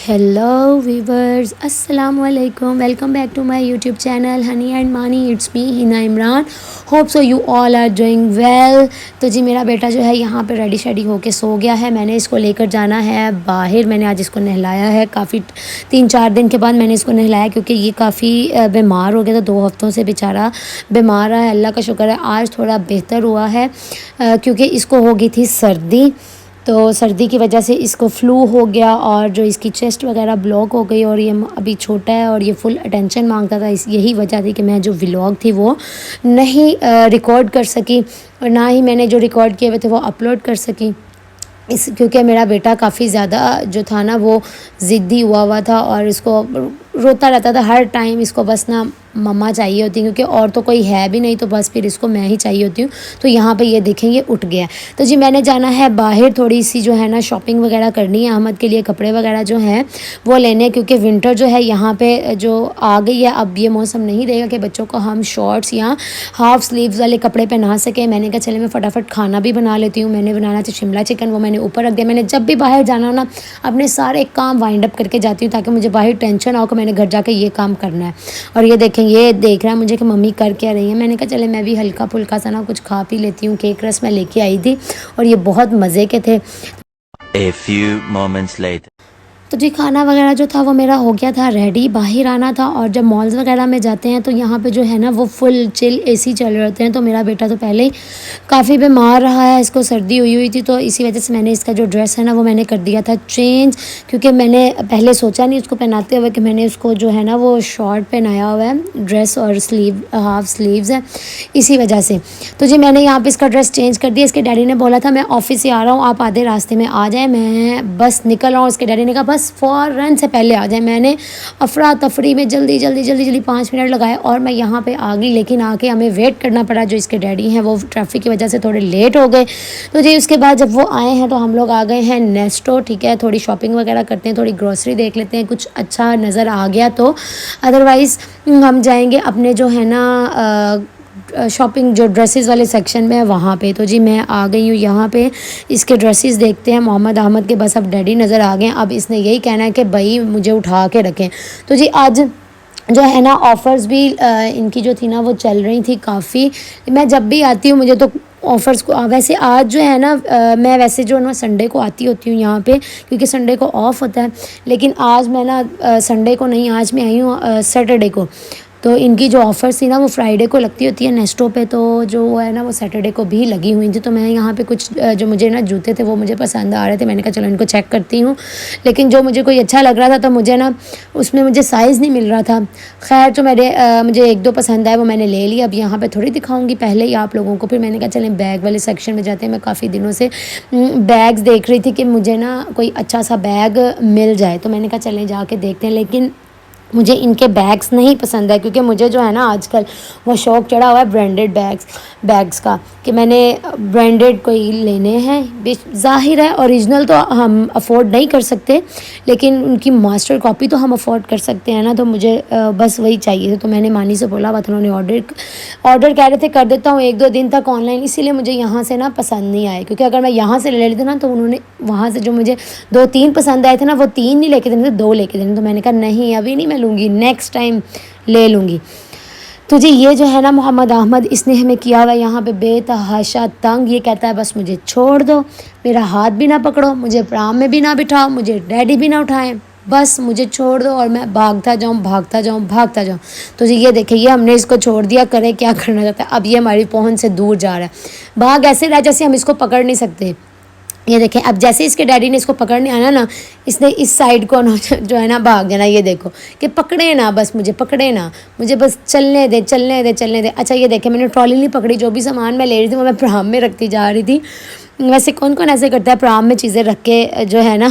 Hello viewers, Assalamu alaikum. Welcome back to my YouTube channel Honey and Mani. It's me Hina Imran. Hope so you all are doing well. तो जी मेरा बेटा जो है यहाँ पे ready shady होके सो गया है। मैंने इसको लेकर जाना है बाहर। मैंने आज इसको नहलाया है, काफ़ी 3-4 दिन के बाद मैंने इसको नहलाया क्योंकि ये काफ़ी बीमार हो गया था। 2 हफ्तों से बेचारा बीमार रहा है। अल्लाह का शुक्र है आज थोड़ा बेहतर हुआ है क्योंकि इसको हो गई थी सर्दी। तो सर्दी की वजह से इसको फ्लू हो गया और जो इसकी चेस्ट वगैरह ब्लॉक हो गई और ये अभी छोटा है और ये फुल अटेंशन मांगता था। यही वजह थी कि मैं जो व्लॉग थी वो नहीं रिकॉर्ड कर सकी और ना ही मैंने जो रिकॉर्ड किए हुए थे वो अपलोड कर सकी। क्योंकि मेरा बेटा काफ़ी ज़्यादा जो था ना वो ज़िद्दी हुआ था और इसको रोता रहता था हर टाइम। इसको बस ना मम्मा चाहिए होती है क्योंकि और तो कोई है भी नहीं, तो बस फिर इसको मैं ही चाहिए होती हूँ। तो यहाँ पे ये देखेंगे उठ गया। तो जी मैंने जाना है बाहर, थोड़ी सी जो है ना शॉपिंग वगैरह करनी है। अहमद के लिए कपड़े वगैरह जो हैं वो लेने, क्योंकि विंटर जो है यहाँ पे जो आ गई है। अब ये मौसम नहीं रहेगा कि बच्चों को हम शॉर्ट्स या हाफ स्लीव्स वाले कपड़े पहना सकें। मैंने कहा चले मैं फटाफट खाना भी बना लेती हूँ। मैंने बनाना था शिमला चिकन, वो मैंने ऊपर रख दिया। मैंने जब भी बाहर जाना हो ना अपने सारे काम वाइंड अप करके जाती हूँ ताकि मुझे बाहर टेंशन ना हो कि मैंने घर जाके ये काम करना है। और ये देखें, ये देख रहा है मुझे कि मम्मी कर क्या रही है। मैंने कहा चले मैं भी हल्का फुल्का सा ना कुछ खा पी लेती हूँ। केक रस मैं लेके आई थी और ये बहुत मज़े के थे। A few moments later. तो जी खाना वगैरह जो था वो मेरा हो गया था रेडी। बाहर आना था और जब मॉल्स वगैरह में जाते हैं तो यहाँ पे जो है ना वो फुल चिल एसी चल रहे होते हैं। तो मेरा बेटा तो पहले ही काफ़ी बीमार रहा है, इसको सर्दी हुई थी। तो इसी वजह से मैंने इसका जो ड्रेस है ना वो मैंने कर दिया था चेंज, क्योंकि मैंने पहले सोचा नहीं उसको पहनाते हुए कि मैंने उसको जो है ना वो शॉर्ट पहनाया हुआ है ड्रेस और हाफ स्लीव्स है, इसी वजह से। तो जी मैंने यहाँ पर इसका ड्रेस चेंज कर दिया। इसके डैडी ने बोला था मैं ऑफिस से आ रहा हूँ, आप आधे रास्ते में आ जाए, मैं बस निकल रहा हूँ। इसके डैडी ने कहा बस फ़ौरन से पहले आ जाए। मैंने अफरा तफरी में जल्दी 5 मिनट लगाए और मैं यहाँ पे आ गई। लेकिन आके हमें वेट करना पड़ा। जो इसके डैडी हैं वो ट्रैफिक की वजह से थोड़े लेट हो गए। तो जी उसके बाद जब वो आए हैं तो हम लोग आ गए हैं नेस्टो। ठीक है, थोड़ी शॉपिंग वगैरह करते हैं, थोड़ी ग्रॉसरी देख लेते हैं, कुछ अच्छा नज़र आ गया तो। अदरवाइज़ हम जाएंगे अपने जो है ना शॉपिंग जो ड्रेसेस वाले सेक्शन में है वहाँ पे। तो जी मैं आ गई हूँ यहाँ पे। इसके ड्रेसेस देखते हैं। मोहम्मद अहमद के बस अब डैडी नज़र आ गए। अब इसने यही कहना है कि भाई मुझे उठा के रखें। तो जी आज जो है ना ऑफ़र्स भी इनकी जो थी ना वो चल रही थी काफ़ी। मैं जब भी आती हूँ मुझे तो ऑफ़र्स को वैसे आज जो है ना मैं वैसे जो ना संडे को आती होती हूँ यहाँ पे क्योंकि संडे को ऑफ़ होता है। लेकिन आज मैं ना संडे को नहीं, आज मैं आई हूँ सैटरडे को। तो इनकी जो ऑफ़र्स थी ना वो फ्राइडे को लगती होती है नेस्टो पे, तो जो है ना वो सैटरडे को भी लगी हुई थी। तो मैं यहाँ पे कुछ जो मुझे ना जूते थे वो मुझे पसंद आ रहे थे। मैंने कहा चलो इनको चेक करती हूँ, लेकिन जो मुझे कोई अच्छा लग रहा था तो मुझे ना उसमें मुझे साइज़ नहीं मिल रहा था। खैर जो मुझे 1-2 पसंद आए वो मैंने ले लिया। अब यहाँ पर थोड़ी दिखाऊँगी पहले ही आप लोगों को। फिर मैंने कहा चलें बैग वाले सेक्शन में जाते हैं। मैं काफ़ी दिनों से बैग्स देख रही थी कि मुझे ना कोई अच्छा सा बैग मिल जाए, तो मैंने कहा चलें जाके देखते हैं। लेकिन मुझे इनके बैग्स नहीं पसंद है क्योंकि मुझे जो है ना आजकल वो शौक़ चढ़ा हुआ है ब्रांडेड बैग्स का कि मैंने ब्रांडेड कोई लेने हैं। ज़ाहिर है ओरिजिनल तो हम अफोर्ड नहीं कर सकते, लेकिन उनकी मास्टर कॉपी तो हम अफोर्ड कर सकते हैं ना। तो मुझे बस वही चाहिए। तो मैंने मानी से बोला बात, उन्होंने ऑर्डर कह रहे थे कर देता हूँ 1-2 दिन तक ऑनलाइन, इसीलिए मुझे यहाँ से ना पसंद नहीं आए। क्योंकि अगर मैं यहाँ से ले लेती ना तो उन्होंने वहाँ से जो मुझे 2-3 पसंद आए थे ना वो 3 नहीं लेके देने थे, 2 लेके देने। तो मैंने कहा नहीं अभी नहीं मैं लूँगी, नेक्स्ट टाइम ले लूँगी। तो जी ये जो है ना मोहम्मद अहमद इसने हमें किया हुआ यहाँ पे बेतहाशा तंग। ये कहता है बस मुझे छोड़ दो, मेरा हाथ भी ना पकड़ो, मुझे प्राम में भी ना बिठाओ, मुझे डैडी भी ना उठाएं, बस मुझे छोड़ दो और मैं भागता जाऊँ। तो जी ये देखिए ये हमने इसको छोड़ दिया, करे क्या करना चाहता है। अब ये हमारी पहुँच से दूर जा रहा है। भाग ऐसे रहा जैसे हम इसको पकड़ नहीं सकते। ये देखें अब जैसे इसके डैडी ने इसको पकड़ने आना ना, इसने इस साइड को जो है ना भाग गया ना। ये देखो कि पकड़े ना, बस मुझे पकड़े ना, मुझे बस चलने दे। अच्छा ये देखें मैंने ट्रॉली नहीं पकड़ी, जो भी सामान मैं ले रही थी वो मैं प्राम में रखती जा रही थी। वैसे कौन कौन ऐसे करता है प्राम में चीज़ें रख के जो है ना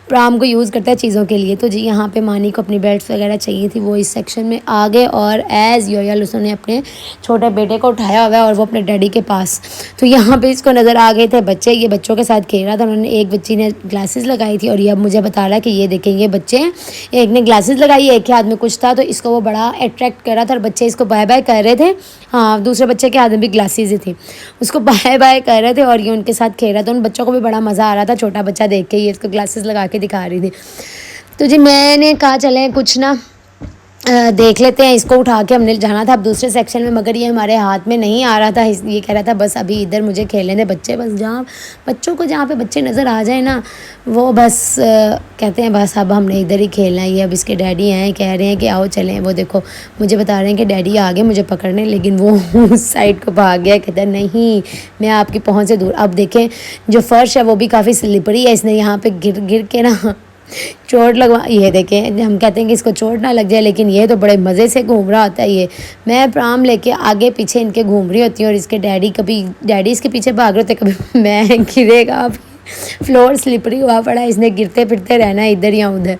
प्राम को यूज़ करता है चीज़ों के लिए। तो जी यहाँ पे मानी को अपनी बेल्ट्स वगैरह चाहिए थी, वो इस सेक्शन में आ गए और एज़ यूजुअल उसने अपने छोटे बेटे को उठाया हुआ है और वो अपने डैडी के पास। तो यहाँ पे इसको नज़र आ गए थे बच्चे, ये बच्चों के साथ खेल रहा था। उन्होंने एक बच्ची ने ग्लासेस लगाई थी और ये अब मुझे बता रहा है कि ये देखें ये बच्चे हैं, एक ने ग्लासेस लगाई, एक के हाथ में कुछ था, तो इसको वो बड़ा अट्रैक्ट कर रहा था और बच्चे इसको बाय बाय कर रहे थे। हाँ दूसरे बच्चे के हाथ में भी ग्लासेस ही थी, उसको बाय बाय कर रहे थे और ये उनके साथ खेल रहा था। उन बच्चों को भी बड़ा मज़ा आ रहा था, छोटा बच्चा देख के ये इसको ग्लासेस लगा के दिखा रही थी। तो जी मैंने कहा चलें कुछ ना देख लेते हैं। इसको उठा के हमने जाना था अब दूसरे सेक्शन में, मगर ये हमारे हाथ में नहीं आ रहा था। ये कह रहा था बस अभी इधर मुझे खेलने दे बच्चे, बस जहाँ बच्चों को जहाँ पे बच्चे नज़र आ जाए ना वो बस कहते हैं बस अब हमने इधर ही खेलना है। अब इसके डैडी हैं, कह रहे हैं कि आओ चलें। वो देखो मुझे बता रहे हैं कि डैडी आ गए मुझे पकड़ने, लेकिन वो उस साइड को भाग गया। कहता है नहीं मैं आपकी पहुँच से दूर। अब देखें जो फ़र्श है वो भी काफ़ी स्लिपरी है, इसने यहाँ पर गिर गिर के ना चोट लगवा। ये देखें हम कहते हैं कि इसको चोट ना लग जाए, लेकिन ये तो बड़े मज़े से घूम रहा होता है। ये मैं प्राम लेके आगे पीछे इनके घूम रही होती हूँ और इसके डैडी इसके पीछे भाग रहे होते, कभी मैं गिरेगा। फ्लोर स्लिपरी हुआ पड़ा है, इसने गिरते फिरते रहना है इधर या उधर।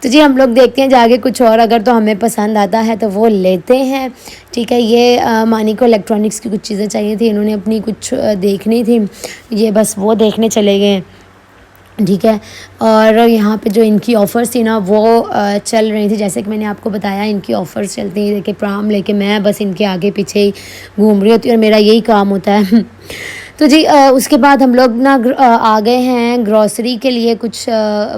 तो जी हम लोग देखते हैं जाके कुछ और, अगर तो हमें पसंद आता है तो वो लेते हैं। ठीक है, ये मानी को इलेक्ट्रॉनिक्स की कुछ चीज़ें चाहिए थी, इन्होंने अपनी कुछ देखनी थी, ये बस वो देखने चले गए। ठीक है, और यहाँ पे जो इनकी ऑफ़र्स थी ना वो चल रही थी, जैसे कि मैंने आपको बताया इनकी ऑफ़र्स चलती हैं। देखिए प्राम लेके मैं बस इनके आगे पीछे ही घूम रही होती हूँ और मेरा यही काम होता है। तो जी उसके बाद हम लोग ना आ गए हैं ग्रॉसरी के लिए, कुछ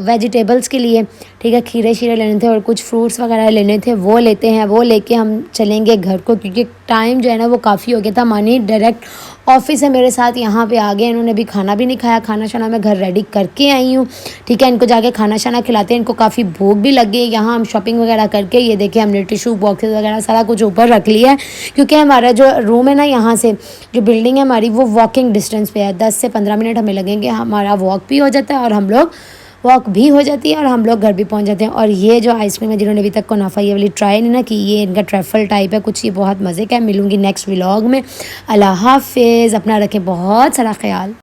वेजिटेबल्स के लिए। ठीक है, खीरे शीरे लेने थे और कुछ फ्रूट्स वगैरह लेने थे, वो लेते हैं। वो लेके हम चलेंगे घर को, क्योंकि टाइम जो है ना वो काफ़ी हो गया था। मानी डायरेक्ट ऑफिस है मेरे साथ, यहाँ पे आ गए। इन्होंने भी खाना भी नहीं खाया, खाना शाना मैं घर रेडी करके आई हूँ। ठीक है, इनको जाके खाना शाना खिलाते हैं, इनको काफ़ी भूख भी लग गई। यहाँ हम शॉपिंग वगैरह करके ये देखिए हमने टिशू बॉक्सेस वगैरह सारा कुछ ऊपर रख लिया है, क्योंकि हमारा जो रूम है ना यहाँ से जो बिल्डिंग है हमारी वो वॉकिंग डिस्टेंस पे है। 10 से 15 मिनट हमें लगेंगे, हमारा वॉक भी हो जाता है और हम लोग वॉक भी हो जाती है और हम लोग घर भी पहुंच जाते हैं। और ये जो आइसक्रीम है जिन्होंने अभी तक कुनाफा ये वाली ट्राई नहीं ना की, ये इनका ट्रैफल टाइप है कुछ, ये बहुत मज़े का है। मिलूंगी नेक्स्ट व्लॉग में। अल्लाह हाफिज़, अपना रखें बहुत सारा ख्याल।